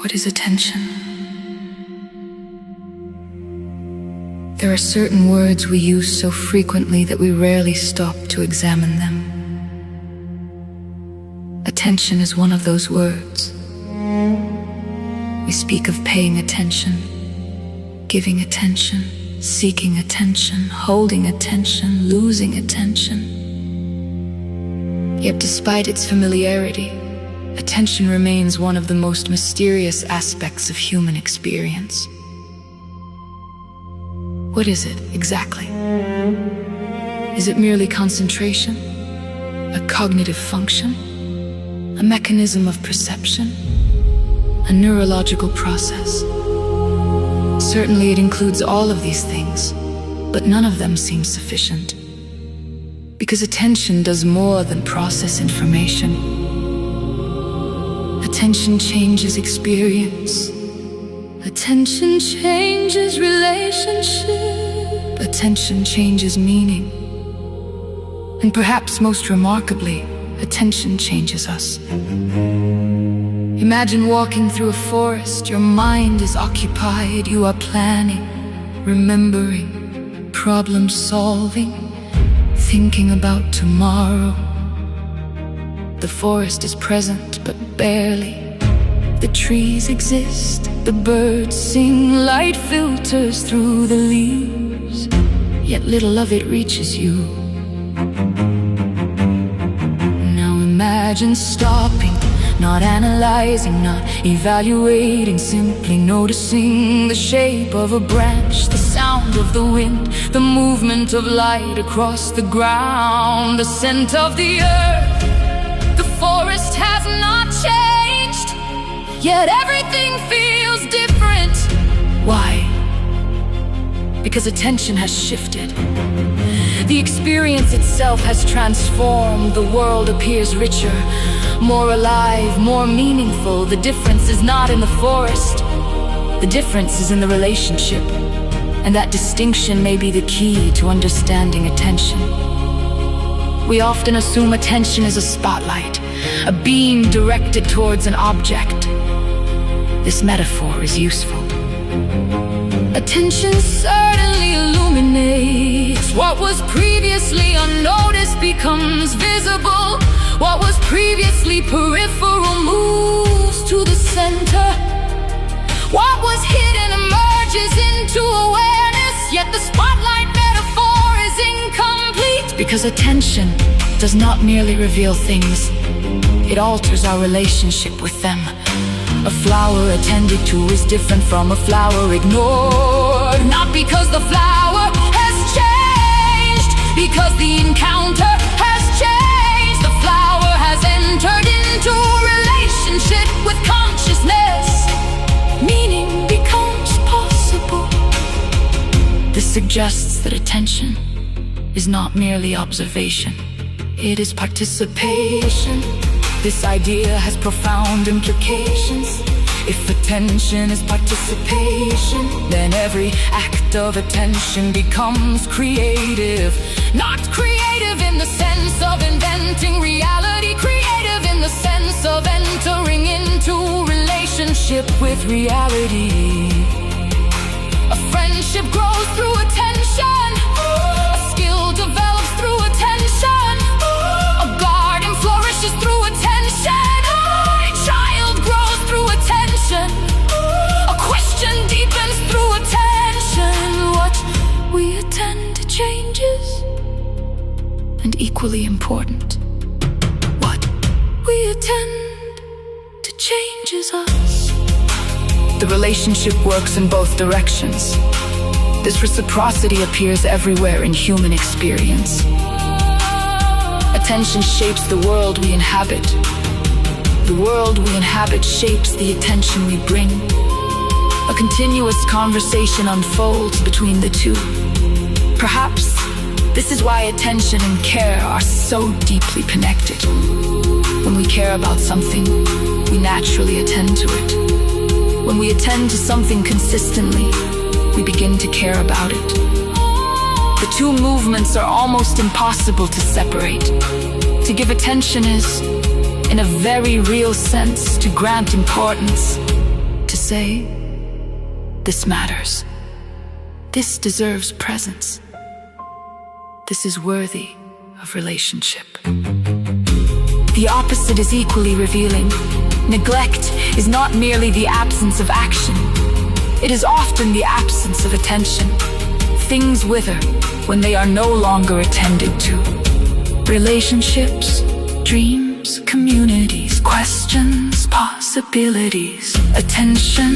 What is attention? There are certain words we use so frequently that we rarely stop to examine them. Attention is one of those words. We speak of paying attention, giving attention, seeking attention, holding attention, losing attention. Yet despite its familiarity, attention remains one of the most mysterious aspects of human experience. What is it exactly? Is it merely concentration? A cognitive function? A mechanism of perception? A neurological process? Certainly it includes all of these things, but none of them seems sufficient. Because attention does more than process information. Attention changes experience. Attention changes relationship. Attention changes meaning. And perhaps most remarkably, attention changes us. Imagine walking through a forest. Your mind is occupied. You are planning, remembering, problem solving, thinking about tomorrow. The forest is present, but barely. The trees exist, the birds sing, light filters through the leaves, yet little of it reaches you. Now imagine stopping, not analyzing, not evaluating, simply noticing the shape of a branch, the sound of the wind, the movement of light across the ground, the scent of the earth. The forest has not changed, yet everything feels different. Why? Because attention has shifted. The experience itself has transformed. The world appears richer, more alive, more meaningful. The difference is not in the forest. The difference is in the relationship. And that distinction may be the key to understanding attention. We often assume attention is a spotlight, a beam directed towards an object. This metaphor is useful. Attention certainly illuminates. What was previously unnoticed becomes visible. What was previously peripheral moves to the center. What was hidden emerges into awareness. Yet the spotlight metaphor is incomplete. Because attention does not merely reveal things, it alters our relationship with them. A flower attended to is different from a flower ignored. Not because the flower has changed, because the encounter has changed. The flower has entered into a relationship with consciousness. Meaning becomes possible. This suggests that attention is not merely observation, it is participation. This idea has profound implications. If attention is participation, then every act of attention becomes creative. Not creative in the sense of inventing reality, creative in the sense of entering into relationship with reality. A friendship grows through attention. A skill develops through attention. A garden flourishes through attention. A child grows through attention. A question deepens through attention. What we attend to changes. And equally important, what we attend to changes us. The relationship works in both directions. This reciprocity appears everywhere in human experience. Attention shapes the world we inhabit. The world we inhabit shapes the attention we bring. A continuous conversation unfolds between the two. Perhaps this is why attention and care are so deeply connected. When we care about something, we naturally attend to it. When we attend to something consistently, we begin to care about it. The two movements are almost impossible to separate. To give attention is, in a very real sense, to grant importance. say, "This matters. This deserves presence. This is worthy of relationship." The opposite is equally revealing. Neglect is not merely the absence of action. It is often the absence of attention. Things wither when they are no longer attended to. Relationships, dreams, communities, questions, possibilities. Attention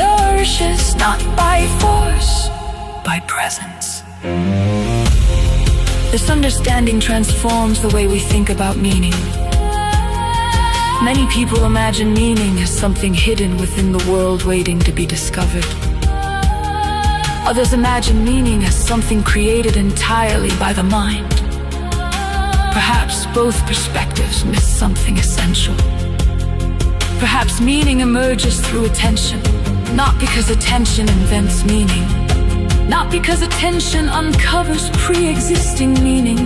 nourishes not by force, by presence. This understanding transforms the way we think about meaning. Many people imagine meaning as something hidden within the world waiting to be discovered. Others imagine meaning as something created entirely by the mind. Perhaps both perspectives miss something essential. Perhaps meaning emerges through attention, not because attention invents meaning, not because attention uncovers pre-existing meaning,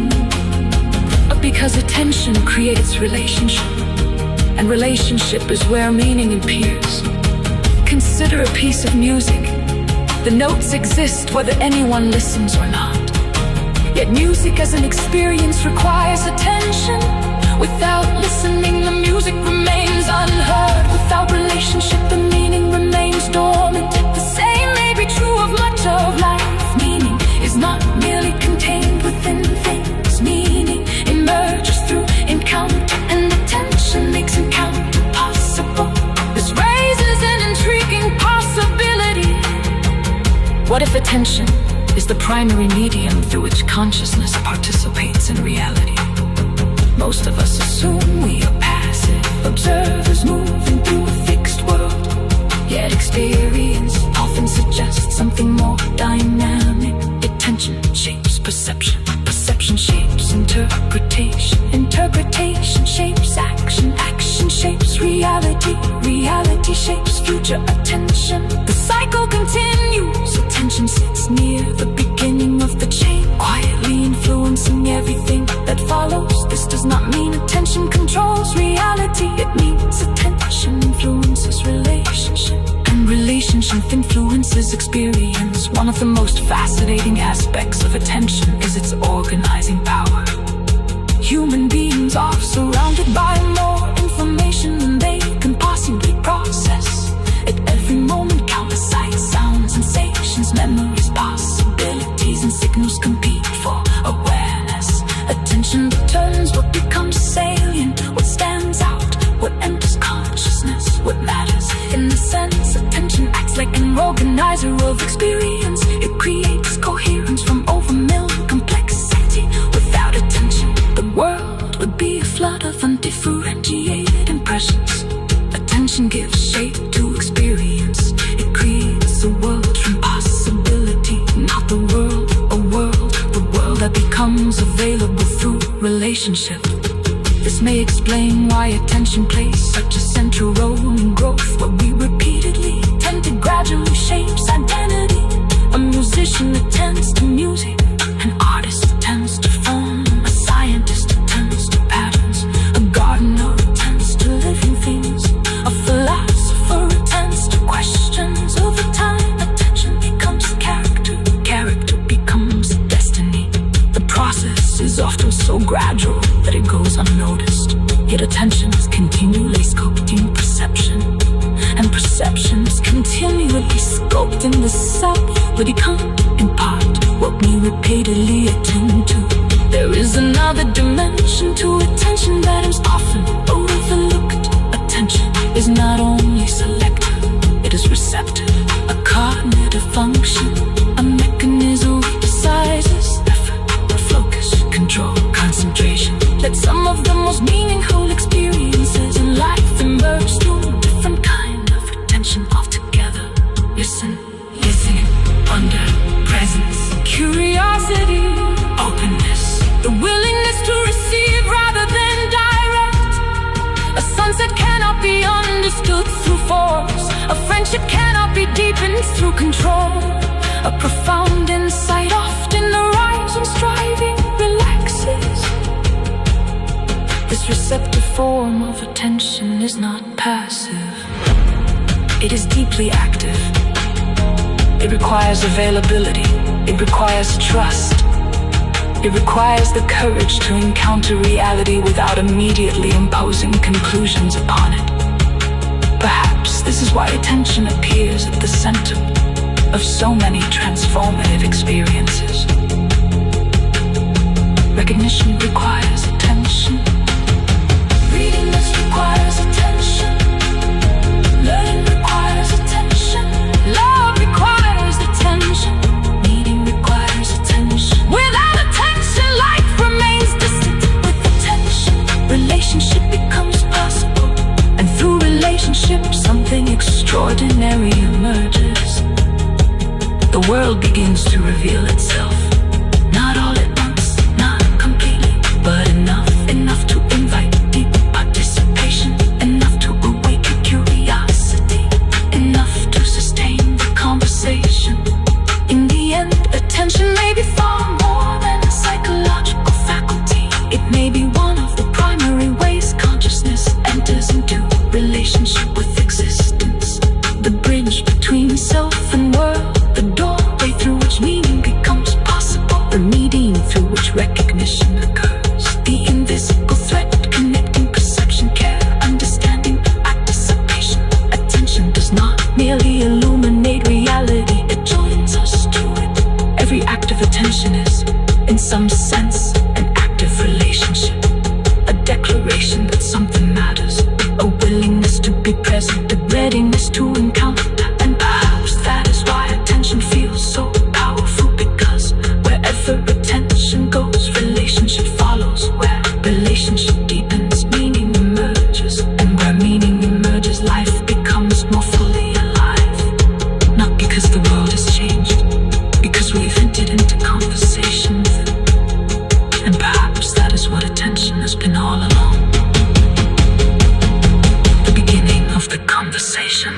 but because attention creates relationship, and relationship is where meaning appears. Consider a piece of music. The notes exist whether anyone listens or not. Yet music as an experience requires attention. Without listening, the music remains unheard. Without relationship, the meaning remains dormant. The same may be true of much of life. Meaning is not merely contained within things. Meaning emerges through encounter, and attention makes encounter possible. This raises an intriguing possibility. What if attention is the primary medium through which consciousness participates in reality? Most of us assume we are passive observers moving through a fixed world. Yet experience often suggests something more dynamic. Attention shapes perception. Perception shapes interpretation. Interpretation shapes action. Action shapes reality. Reality shapes future attention. The cycle continues. Attention sits near the beginning of the chain, quietly influencing everything that follows. This does not mean attention controls reality. It means attention influences relationship, and relationship influences experience. One of the most fascinating aspects of attention is its organizing power. Human beings are surrounded by more information than they can possibly process. At every moment, countless sights, sounds, sensations, memories, possibilities, and signals compete for awareness. Attention determines what becomes salient, what stands out, what enters consciousness, what matters. In the sense, attention acts like an organizer of experience. It creates coherence from overwhelming complexity. Without attention, the world would be a flood of undifferentiated impressions. Attention gives shape to experience. It creates a world from possibility, not the world, the world that becomes available through relationship. This may explain why attention plays such a central role in growth. What we repeatedly tend to gradually shapes identity. A musician attends to music, an artist attends to form, a scientist attends to patterns, a gardener attends to living things, a philosopher attends to questions. Over time, attention becomes character, character becomes destiny. The process is often so gradual that it goes unnoticed. Yet attention is continually sculpting perception, and perception is continually sculpting the self. We become, in part, what we repeatedly attend to. There is another dimension to attention that is often overlooked. Attention is not only selective, it is receptive, a cognitive function, a mechanism which sizes effort, focus, control, concentration. Let some of the most meaningful experiences in life emerge through a different kind of attention altogether. Listen, listening, wonder, presence, curiosity, openness, the willingness to receive rather than direct. A sunset cannot be understood through force. A friendship cannot be deepened through control. A profound insight often arrives when striving relaxes. This receptive form of attention is not passive. It is deeply active. It requires availability. It requires trust. It requires the courage to encounter reality without immediately imposing conclusions upon it. Perhaps this is why attention appears at the center of so many transformative experiences. Recognition requires attention. Reading this requires attention. Learning requires attention. Love requires attention. Needing requires attention. Without attention, life remains distant. With attention, relationship becomes possible. And through relationship, something extraordinary emerges. The world begins to reveal itself. Not all at once, not completely, but enough to invite deep participation, enough to awaken curiosity, enough to sustain the conversation. In the end, attention may be far more than a psychological faculty. It may be one of the primary ways consciousness enters into relationship with existence. The bridge between self and world, the doorway through which meaning becomes possible, the medium through which recognition occurs. The invisible thread connecting perception, care, understanding, anticipation. Attention does not merely illuminate reality, it joins us to it. Every act of attention is, in some sense, an active relationship. A declaration that something matters, a willingness to be present, a readiness to encounter. And perhaps that is why attention feels so powerful, because wherever attention goes, relationship follows. Where relationship deepens, meaning emerges. And where meaning emerges, life becomes more fully alive. Not because the world has changed, because we've entered into conversation with it. And perhaps that is what attention has been all along. The beginning of the conversation.